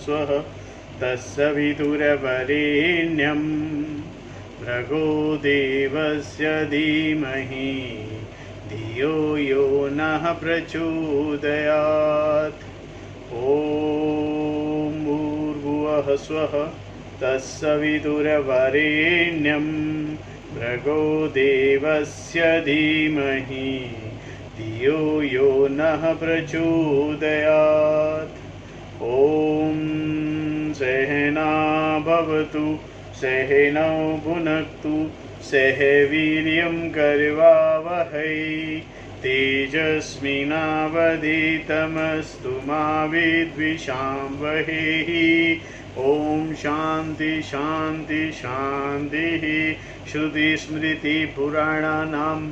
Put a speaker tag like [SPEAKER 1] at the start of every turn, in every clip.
[SPEAKER 1] स्वः तत्सवितुर्वरेण्यं भर्गो देवस्य धीमहि धियो यो नः प्रचोदयात्। ॐ भूर्भुवः स्वः तत्सवितुर्वरेण्यं भर्गो देवस्य धीमहि धियो यो नः प्रचोदयात्। ॐ सहना भवतु सहनौ भुनक्तु सह वीर्यं करवावहै तेजस्विनावधीतमस्तु मा विद्विषावहै। ॐ शान्ति शान्ति शान्तिः। श्रुतिस्मृतिपुराणानाम्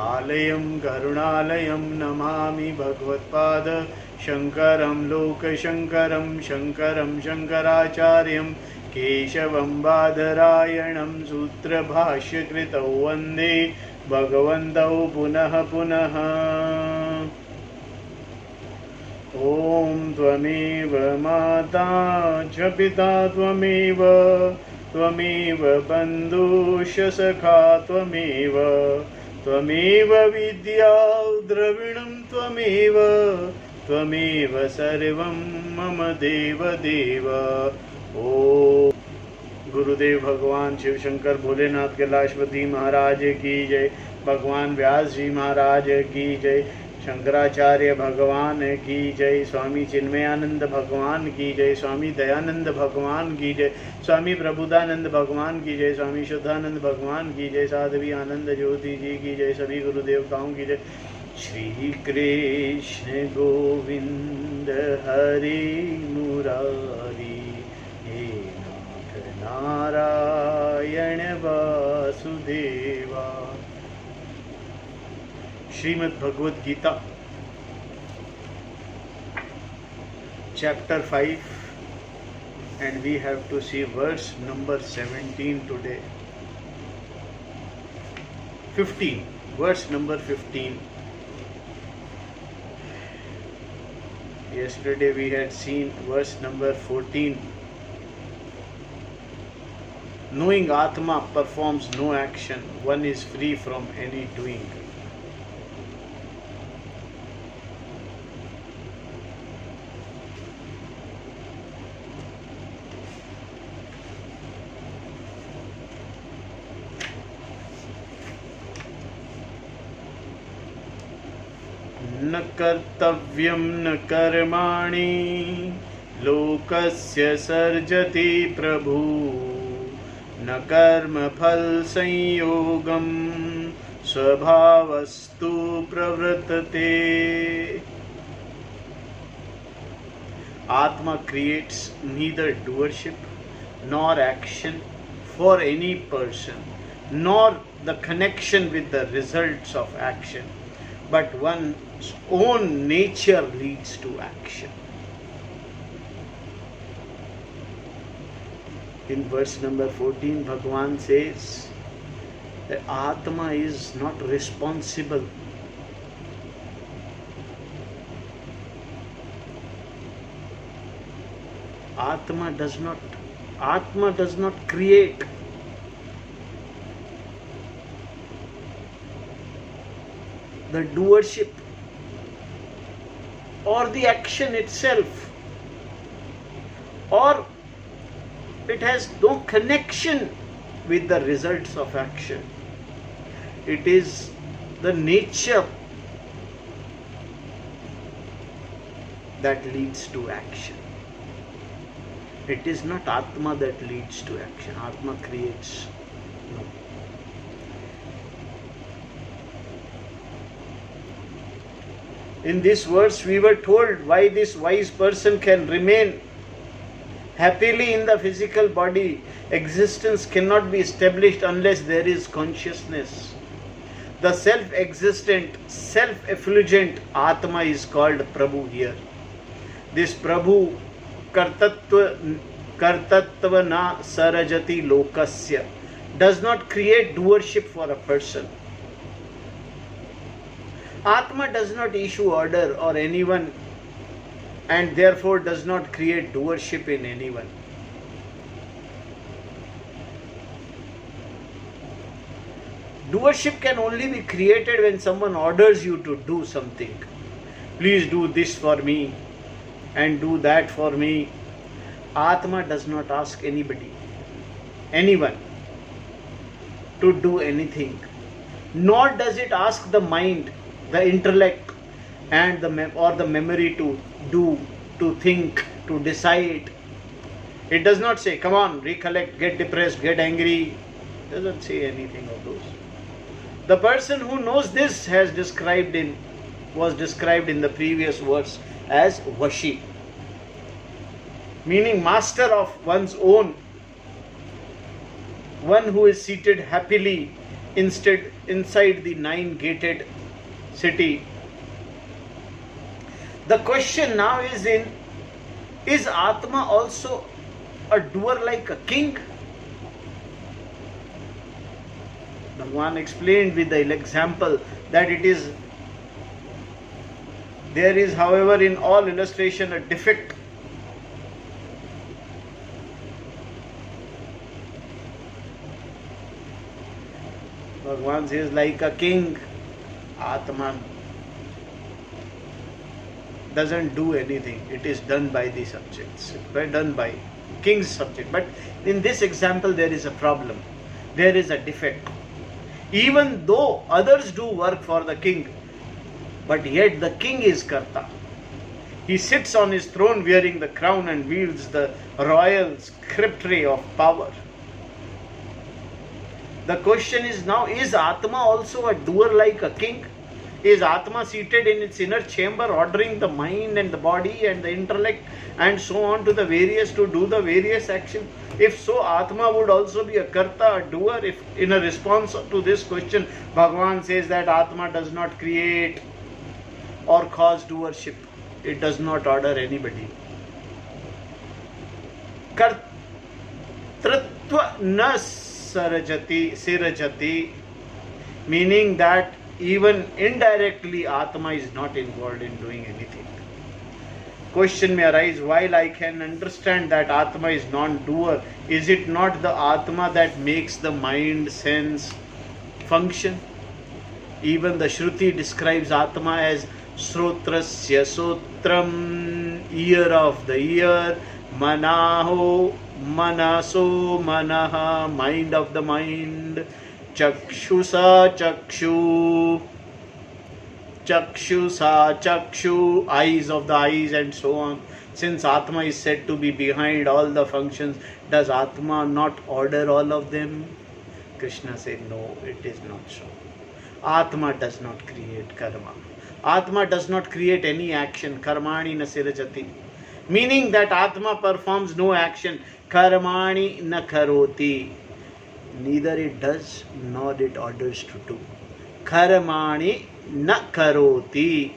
[SPEAKER 1] आलयं करुणालयं नमामि भगवत्पाद शङ्करं लोकशङ्करं शङ्करं शङ्कराचार्यं केशवं बादरायणं सूत्रभाष्यकृतौ वन्दे भगवन्तौ पुनः पुनः। ॐ त्वमेव माता च पिता त्वमेव त्वमेव बन्धुश्च सखा त्वमेव त्वमेव विद्या द्रविणं त्वमेव त्वमेव सर्वं मम देव देव। ओ गुरुदेव भगवान शिव शंकर भोलेनाथ कैलाशपति महाराज की जय। भगवान व्यास जी महाराज की जय। शंकराचार्य भगवान की जय। स्वामी चिन्मयानंद भगवान की जय। स्वामी दयानंद भगवान की जय। स्वामी प्रबुद्धानंद भगवान की जय। स्वामी शुद्धानंद भगवान की जय। साध्वी आनंद ज्योति जी की जय। सभी गुरु देवताओं की जय। श्री कृष्ण गोविंद हरे मुरारी हे नाथ Narayan Vasudeva. Shrimad Bhagavad Gita chapter 5 and we have to see verse number 17 today. 15, verse number 15. Yesterday we had seen verse number 14. Knowing Atma performs no action, one is free from any doing. न कर्तव्यं न कर्माणि लोकस्य सर्जति प्रभु न कर्मफल संयोगं स्वभावस्तु प्रवर्तते। Atma creates neither doership nor action for any person, nor the connection with the results of action, but one's own nature leads to action. In verse number 14, Bhagavan says that Atma is not responsible. Atma does not create. The doership or the action itself, or it has no connection with the results of action. It is the nature that leads to action. It is not Atma that leads to action. Atma creates. No. In this verse we were told why this wise person can remain happily in the physical body. Existence cannot be established unless there is consciousness. The self-existent, self-effulgent Atma is called Prabhu here. This Prabhu kartatva na sarajati lokasya does not create doership for a person. Atma does not issue order or anyone and therefore does not create doership in anyone. Doership can only be created when someone orders you to do something. Please do this for me and do that for me. Atma does not ask anyone to do anything. Nor does it ask the mind, the intellect, and the memory to do, to think, to decide. It does not say, come on, recollect, get depressed, get angry. It doesn't say anything of those. The person who knows this was described in the previous verse as Vashi, meaning master of one's own, one who is seated happily inside the 9-gated city. The question now is Atma also a doer like a king? Bhagavan explained with the example that there is, however, in all illustration a defect. Bhagavan says, like a king, Atman doesn't do anything. It is done by the subjects, done by king's subject. But in this example, there is a problem. There is a defect. Even though others do work for the king, but yet the king is Karta. He sits on his throne wearing the crown and wields the royal sceptre of power. The question is now, is Atma also a doer like a king? Is Atma seated in its inner chamber ordering the mind and the body and the intellect and so on to do the various actions? If so, Atma would also be a Karta, a doer. If in a response to this question, Bhagavan says that Atma does not create or cause doership. It does not order anybody. Kartritva na sirajati, meaning that even indirectly Atma is not involved in doing anything. Question may arise, while I can understand that Atma is non-doer, is it not the Atma that makes the mind sense function? Even the Shruti describes Atma as Srotrasya Sotram, ear of the ear, Manaho Manaso Manaha, mind of the mind, Chakshusa Chakshu, Chakshusa Chakshu, eyes of the eyes, and so on. Since Atma is said to be behind all the functions, does Atma not order all of them? Krishna said, no, it is not so. Atma does not create karma. Atma does not create any action. Karmani na sirajati. Meaning that Atma performs no action. Karmani na karoti. Neither it does nor it orders to do. Karmani na karoti.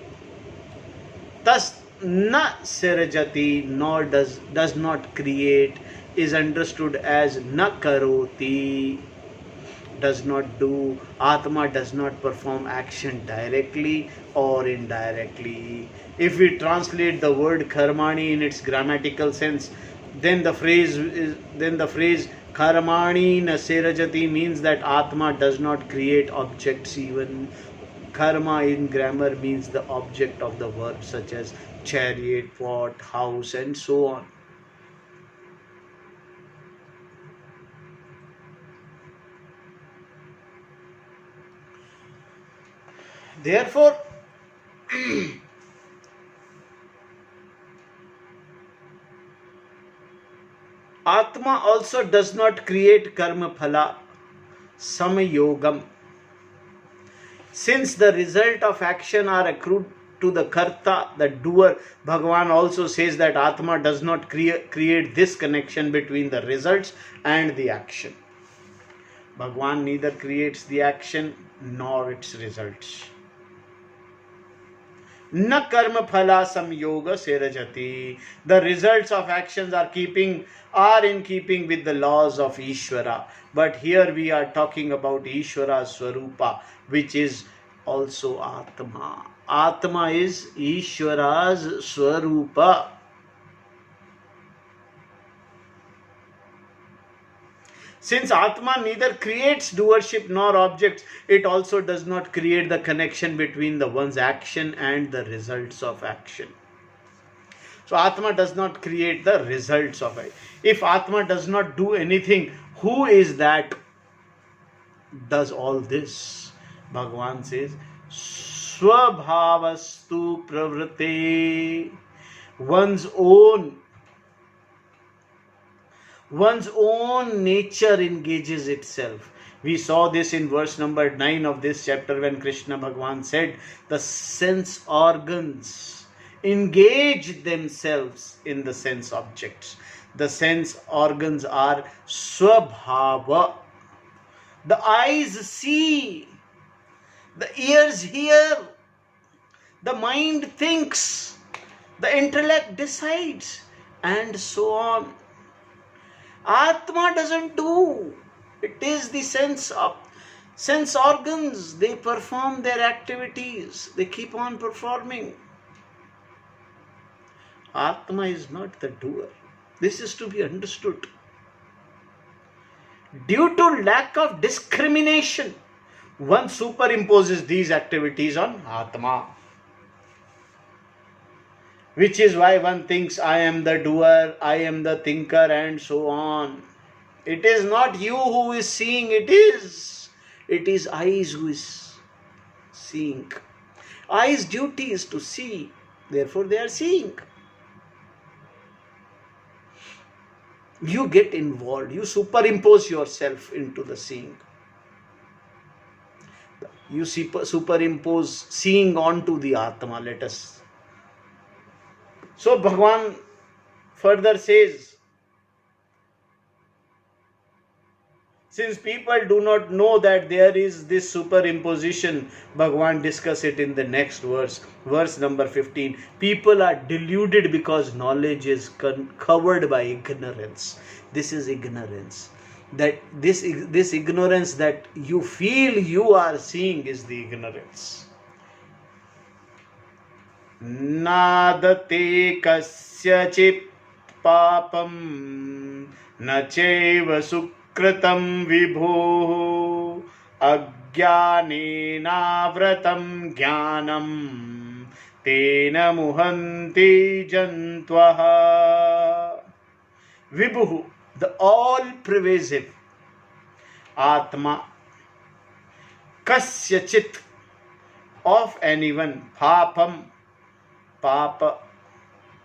[SPEAKER 1] Thus na sirajati, nor does not create, is understood as na karoti, does not do. Atma does not perform action directly or indirectly. If we translate the word karmani in its grammatical sense, then the phrase karmani na sirajati means that Atma does not create objects even. Karma in grammar means the object of the verb, such as chariot, pot, house, and so on. Therefore, Atma also does not create karma phala, samayogam. Since the result of action are accrued to the karta, the doer, Bhagavan also says that Atma does not create this connection between the results and the action. Bhagavan neither creates the action nor its results. Na karma phala samyoga sirajati. The results of actions are in keeping with the laws of Ishvara. But here we are talking about Ishvara's Swarupa, which is also Atma. Atma is Ishvara's Swarupa. Since Atma neither creates doership nor objects, it also does not create the connection between the one's action and the results of action. So Atma does not create the results of it. If Atma does not do anything, who is that does all this? Bhagavan says, Swabhavastu pravrite. One's own nature engages itself. We saw this in verse number 9 of this chapter when Krishna Bhagavan said, the sense organs engage themselves in the sense objects. The sense organs are swabhava. The eyes see, the ears hear, the mind thinks, the intellect decides, and so on. Atma doesn't do. It is the sense organs. They perform their activities. They keep on performing. Atma is not the doer. This is to be understood. Due to lack of discrimination, one superimposes these activities on Atma. Which is why one thinks, I am the doer, I am the thinker, and so on. It is not you who is seeing, it is eyes who is seeing. Eyes' duty is to see, therefore they are seeing. You get involved, you superimpose yourself into the seeing. You superimpose seeing onto the Atma, let us. So Bhagavan further says, since people do not know that there is this superimposition, Bhagavan discuss it in the next verse, verse number 15. People are deluded because knowledge is covered by ignorance. This is ignorance. That this ignorance that you feel you are seeing is the ignorance. Nadate kasyachit papam nacheva sukritam vibho ajnanenavratam jnanam tena muhanti jantvaha. Vibhu, the all-pervasive Atma, kasyachit, of anyone, papam, papa,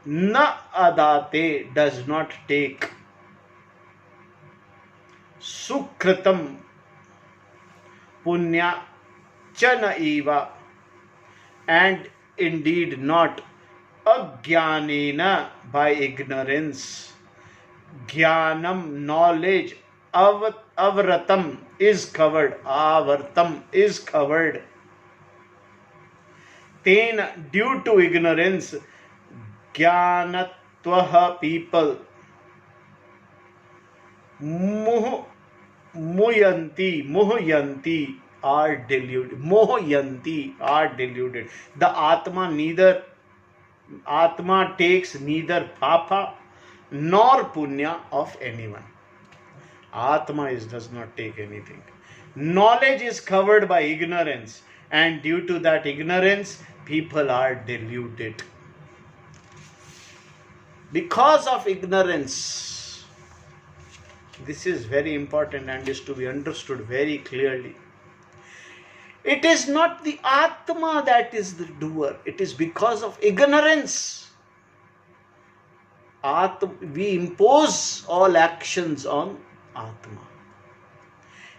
[SPEAKER 1] na adate, does not take, sukritam, punya, chana eva, and indeed not, ajnanena, by ignorance, jnanam, knowledge, avratam, is covered, avartam, is covered, ten, due to ignorance, jnanatvaha, people, muhyanti, are deluded. Mohyanti, are deluded. The Atma takes neither papa nor punya of anyone. Atma does not take anything. Knowledge is covered by ignorance, and due to that ignorance, people are deluded. Because of ignorance, this is very important and is to be understood very clearly. It is not the Atma that is the doer. It is because of ignorance. We impose all actions on Atma.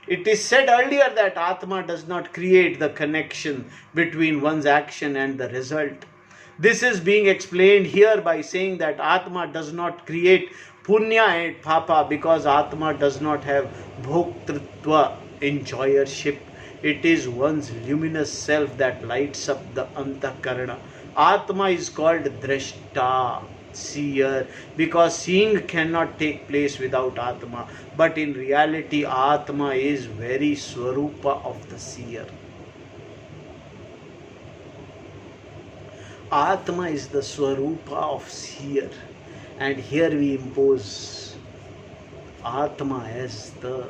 [SPEAKER 1] It is said earlier that Atma does not create the connection between one's action and the result. This is being explained here by saying that Atma does not create punya and papa because Atma does not have bhoktritva, enjoyership. It is one's luminous self that lights up the antakarana. Atma is called drashta, seer, because seeing cannot take place without Atma. But in reality, Atma is very swarupa of the seer. Atma is the Swarupa of seer, and here we impose Atma as the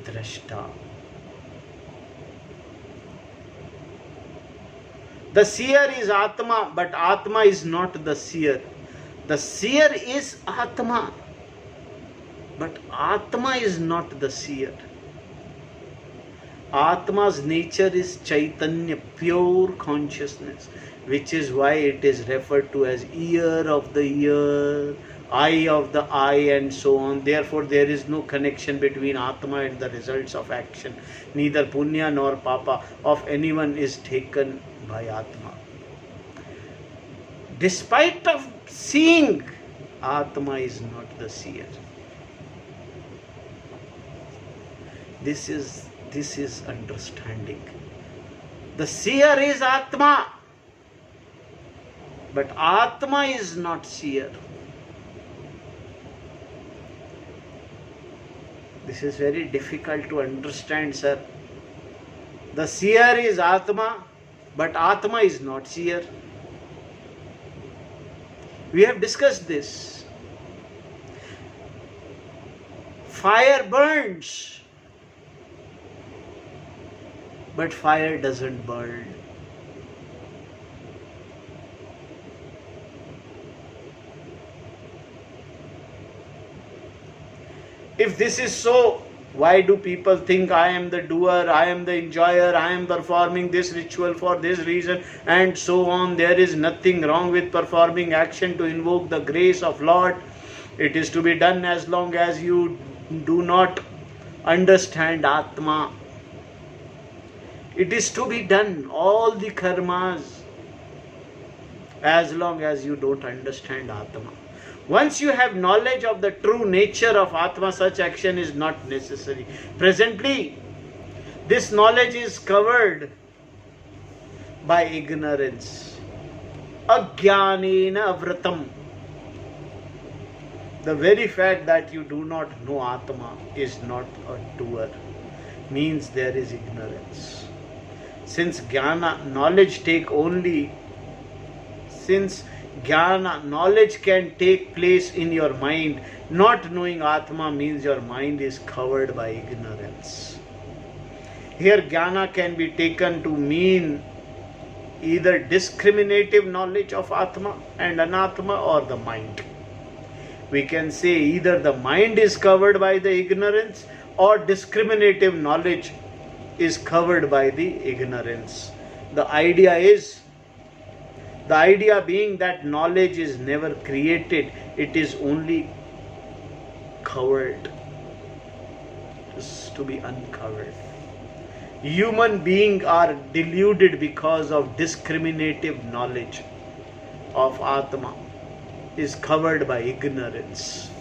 [SPEAKER 1] Drashta. The seer is Atma, but Atma is not the seer. The seer is Atma, but Atma is not the seer. Atma's nature is Chaitanya, pure consciousness, which is why it is referred to as ear of the ear, eye of the eye, and so on. Therefore, there is no connection between Atma and the results of action. Neither punya nor papa of anyone is taken by Atma. Despite of seeing, Atma is not the seer. This is understanding. The seer is Atma, but Atma is not seer. This is very difficult to understand, sir. The seer is Atma, but Atma is not seer. We have discussed this. Fire burns, but fire doesn't burn. If this is so, why do people think I am the doer, I am the enjoyer, I am performing this ritual for this reason, and so on? There is nothing wrong with performing action to invoke the grace of Lord. It is to be done as long as you do not understand Atma. It is to be done, all the karmas, as long as you don't understand Atma. Once you have knowledge of the true nature of Atma, such action is not necessary. Presently, this knowledge is covered by ignorance. Ajnanena vratam. The very fact that you do not know Atma is not a doer, means there is ignorance. Since jnana, knowledge knowledge can take place in your mind, not knowing Atma means your mind is covered by ignorance. Here jnana can be taken to mean either discriminative knowledge of Atma and Anatma, or the mind. We can say either the mind is covered by the ignorance, or discriminative knowledge is covered by the ignorance. The idea being that knowledge is never created, it is only covered, to be uncovered. Human beings are deluded because of discriminative knowledge of Atma, is covered by ignorance.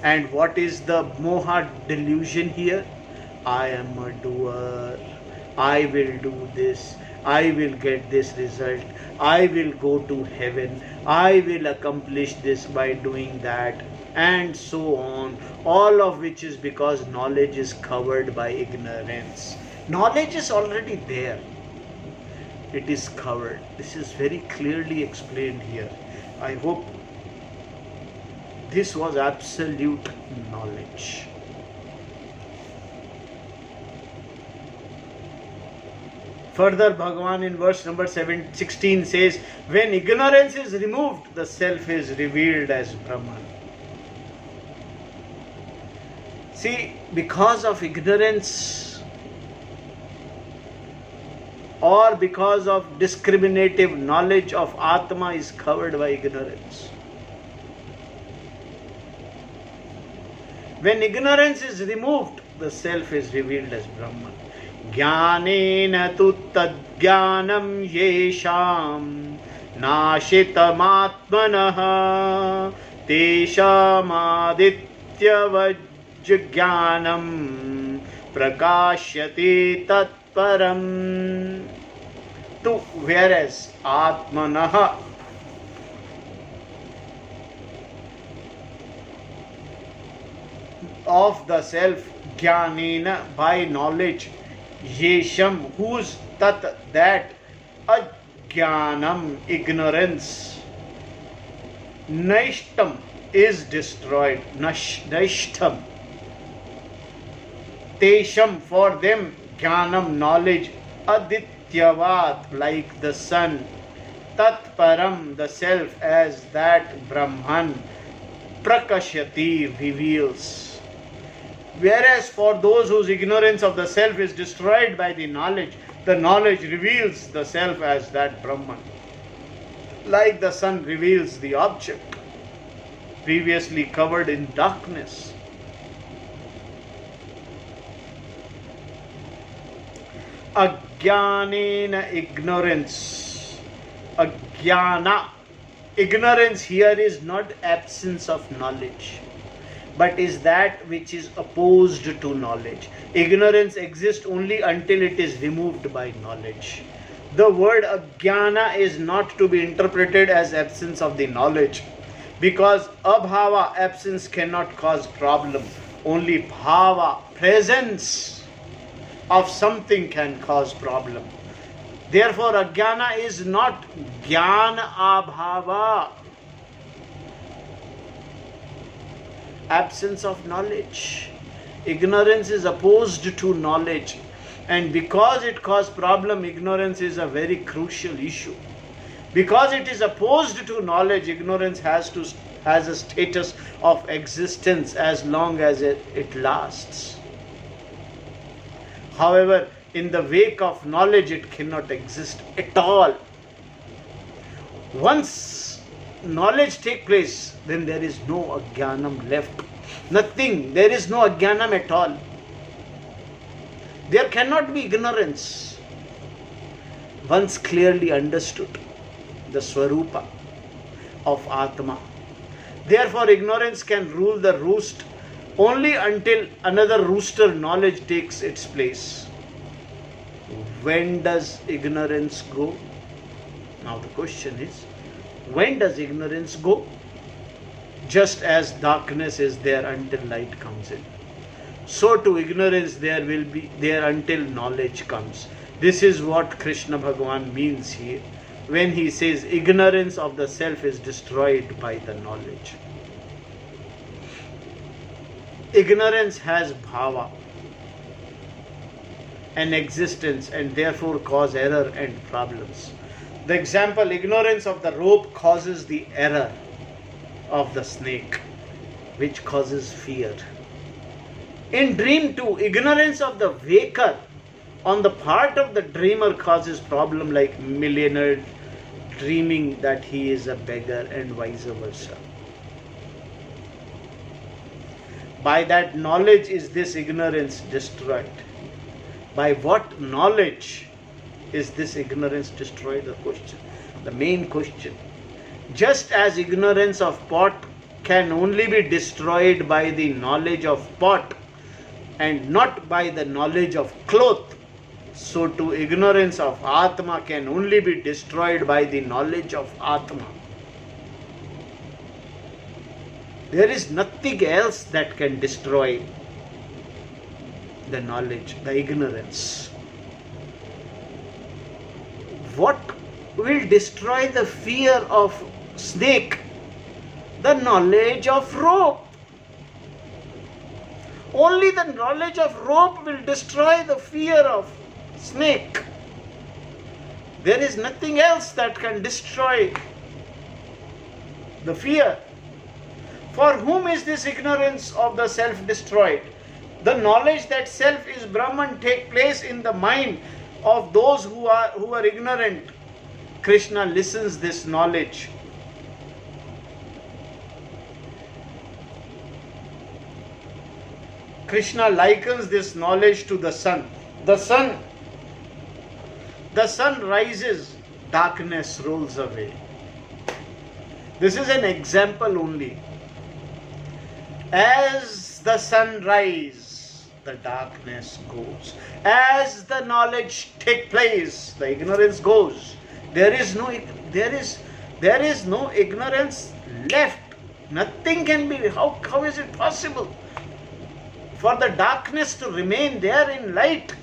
[SPEAKER 1] And what is the moha delusion here? I am a doer, I will do this, I will get this result, I will go to heaven, I will accomplish this by doing that, and so on. All of which is because knowledge is covered by ignorance. Knowledge is already there. It is covered. This is very clearly explained here. I hope this was absolute knowledge. Further, Bhagavan in verse number 16 says, when ignorance is removed, the self is revealed as Brahman. See, because of ignorance or because of discriminative knowledge of Atma is covered by ignorance. When ignorance is removed, the self is revealed as Brahman. Jnanena tu tadjnanam yesham nashitam tesham adityavajjnanam prakashyate tatparam. Tu, whereas atmanah, of the self, jnanena, by knowledge, Yesham, whose tat, that, ajnanam, ignorance, naishtam, is destroyed, naishtam, tesham, for them, jnanam, knowledge, adityavat, like the sun, tat param, the self, as that Brahman, prakashyati, reveals. Whereas for those whose ignorance of the self is destroyed by the knowledge reveals the self as that Brahman. Like the sun reveals the object previously covered in darkness. Ajnanena, ignorance. Ajnana. Ignorance here is not absence of knowledge, but is that which is opposed to knowledge. Ignorance exists only until it is removed by knowledge. The word ajnana is not to be interpreted as absence of the knowledge, because abhava, absence, cannot cause problem. Only bhava, presence of something, can cause problem. Therefore, ajnana is not jnana abhava, absence of knowledge. Ignorance is opposed to knowledge, and because it causes problem, ignorance is a very crucial issue. Because it is opposed to knowledge, ignorance has a status of existence as long as it lasts. However, in the wake of knowledge, it cannot exist at all. Once knowledge takes place, then there is no ajnanam left. Nothing. There is no ajnanam at all. There cannot be ignorance. Once clearly understood the swarupa of Atma. Therefore, ignorance can rule the roost only until another rooster, knowledge, takes its place. When does ignorance go? Now the question is, when does ignorance go? Just as darkness is there until light comes in, so too ignorance there will be there until knowledge comes. This is what Krishna Bhagavan means here when he says ignorance of the self is destroyed by the knowledge. Ignorance has bhava, an existence, and therefore cause error and problems. The example, ignorance of the rope causes the error of the snake, which causes fear. In dream too, ignorance of the waker on the part of the dreamer causes problem, like millionaire dreaming that he is a beggar and vice versa. By that knowledge is this ignorance destroyed. By what knowledge is this ignorance destroyed? The question, the main question. Just as ignorance of pot can only be destroyed by the knowledge of pot and not by the knowledge of cloth, so too ignorance of Atma can only be destroyed by the knowledge of Atma. There is nothing else that can destroy the knowledge, the ignorance. What will destroy the fear of snake? The knowledge of rope. Only the knowledge of rope will destroy the fear of snake. There is nothing else that can destroy the fear. For whom is this ignorance of the self destroyed? The knowledge that self is Brahman take place in the mind of those who are ignorant. Krishna listens this knowledge. Krishna likens this knowledge to the sun. The sun rises, darkness rolls away. This is an example only. As the sun rises, the darkness goes. As the knowledge takes place, the ignorance goes. There is no ignorance left. Nothing can be. How is it possible for the darkness to remain there in light?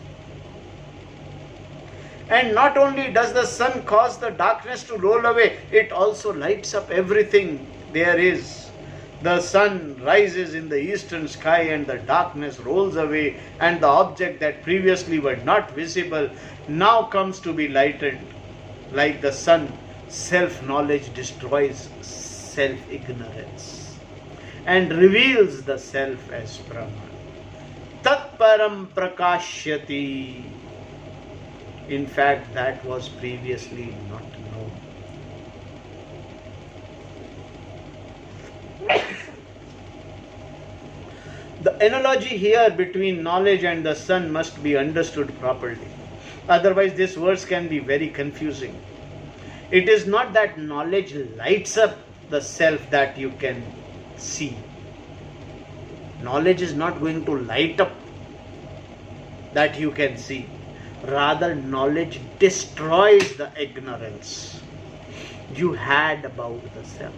[SPEAKER 1] And not only does the sun cause the darkness to roll away, it also lights up everything there is. The sun rises in the eastern sky and the darkness rolls away, and the object that previously were not visible now comes to be lighted. Like the sun, self-knowledge destroys self-ignorance and reveals the self as Brahman. Tat param prakashyati. In fact, that was previously not known. The analogy here between knowledge and the sun must be understood properly. Otherwise, this verse can be very confusing. It is not that knowledge lights up the self that you can see. Knowledge is not going to light up that you can see. Rather, knowledge destroys the ignorance you had about the self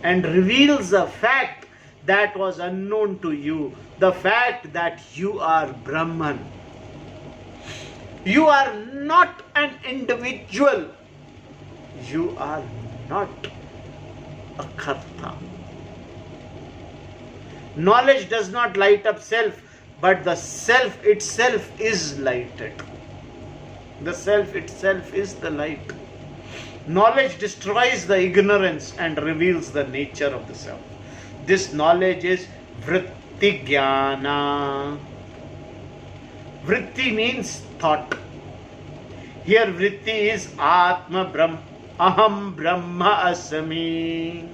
[SPEAKER 1] and reveals a fact that was unknown to you, the fact that you are Brahman. You are not an individual. You are not a karta. Knowledge does not light up self, but the self itself is lighted. The self itself is the light. Knowledge destroys the ignorance and reveals the nature of the self. This knowledge is vritti jnana. Vritti means thought. Here vritti is atma brahma, aham brahma asmi.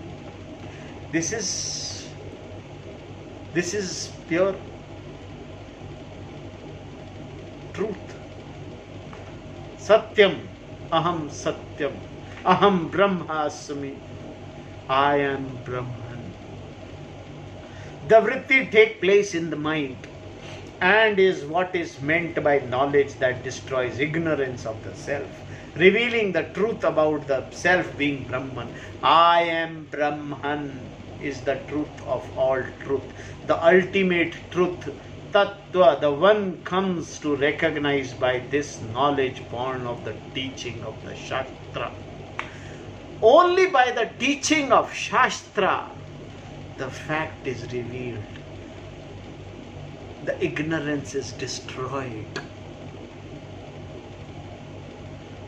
[SPEAKER 1] This is pure truth. Satyam, aham satyam, aham brahma asmi. I am Brahman. The vritti take place in the mind and is what is meant by knowledge that destroys ignorance of the self, revealing the truth about the self being Brahman. I am Brahman is the truth of all truth, the ultimate truth. Tattva, the one comes to recognize by this knowledge born of the teaching of the Shastra. Only by the teaching of Shastra the fact is revealed. The ignorance is destroyed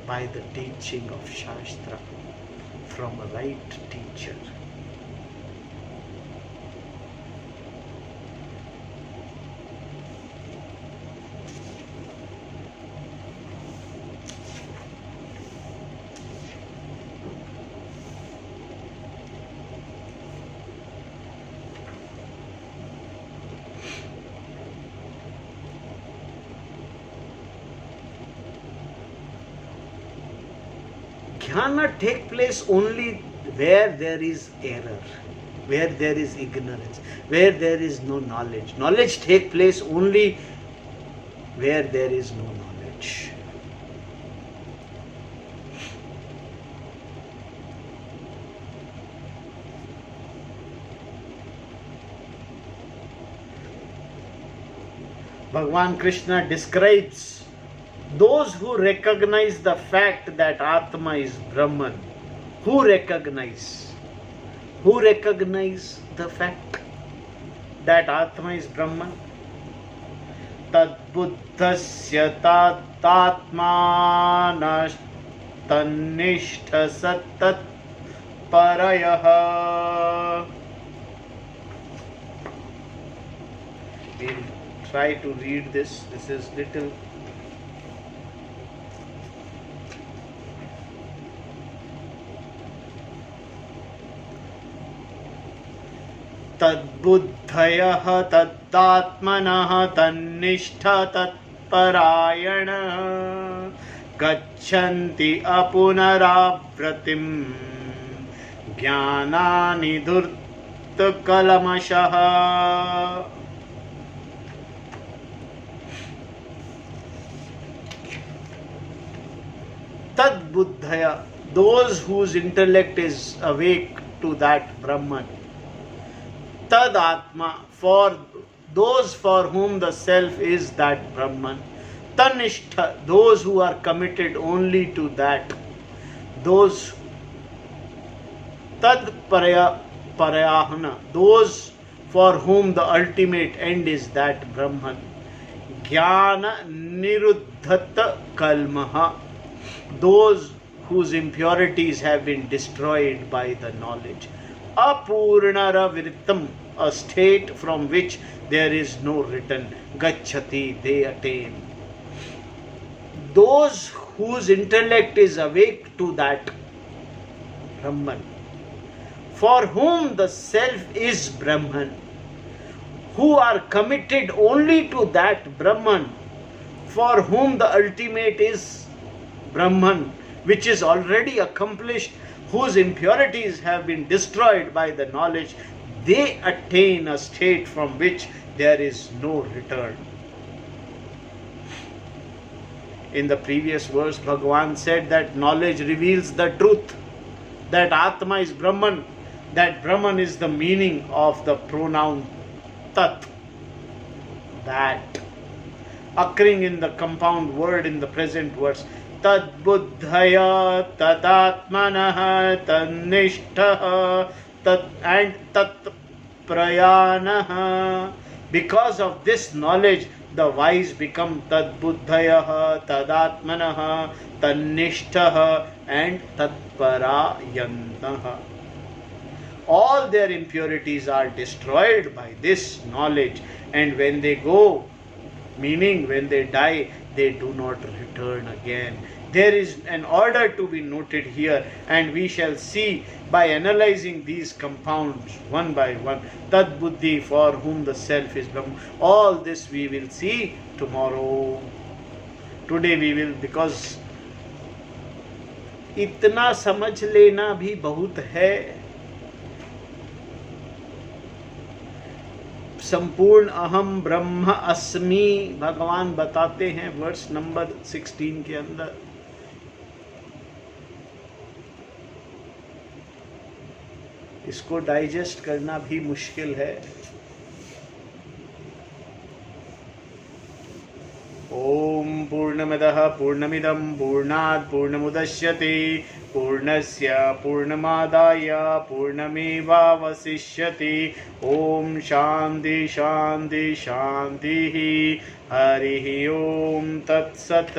[SPEAKER 1] by the teaching of Shastra from a right teacher. Jnana take place only where there is error, where there is ignorance, where there is no knowledge. Knowledge take place only where there is no knowledge. Bhagavan Krishna describes those who recognize the fact that Atma is Brahman. Who recognize the fact that Atma is Brahman? Tad buddhasya tatma tannishtha sattat parayah. We'll try to read this. This is little तद्बुद्धयः तत्तात्मनः तन्निष्ठ तत्परायणः गच्छन्ति अपुनरावृत्तिम् ज्ञानानिधूर्तकल्मषः. Tadbuddhaya, those whose intellect is awake to that Brahman. Tadatma, for those for whom the self is that Brahman. Tanishtha, those who are committed only to that, those tad parayahana, those for whom the ultimate end is that Brahman. Jnana niruddhat kalmaha, those whose impurities have been destroyed by the knowledge. Apurnara vrittam, a state from which there is no return. Gacchati, they attain. Those whose intellect is awake to that Brahman, for whom the self is Brahman, who are committed only to that Brahman, for whom the ultimate is Brahman, which is already accomplished, whose impurities have been destroyed by the knowledge, they attain a state from which there is no return. In the previous verse, Bhagavan said that knowledge reveals the truth, that Atma is Brahman, that Brahman is the meaning of the pronoun Tat, that, occurring in the compound word in the present verse. Tad buddhaya tadatmanaha tanishtaha tat and tat prayanaha. Because of this knowledge, the wise become tad buddhaya tadatmanaha tanishtaha and tat parayantaha. All their impurities are destroyed by this knowledge, and when they go, meaning when they die, they do not return again. There is an order to be noted here, and we shall see by analyzing these compounds one by one. Tad buddhi, for whom the self is Brahman. All this we will see tomorrow. Today we will, because इतना समझ लेना भी बहुत है. संपूर्ण अहम ब्रह्म अस्मि भगवान बताते हैं वर्स नंबर 16 के अंदर. इसको डाइजेस्ट करना भी मुश्किल है. ओम पूर्णमदः पूर्णमिदं पूर्णात् पूर्णमुदच्यते पूर्णस्य पूर्णमादाय पूर्णमेवावशिष्यते. ओम शांति शांति शांति. हरि ओम तत्सत्.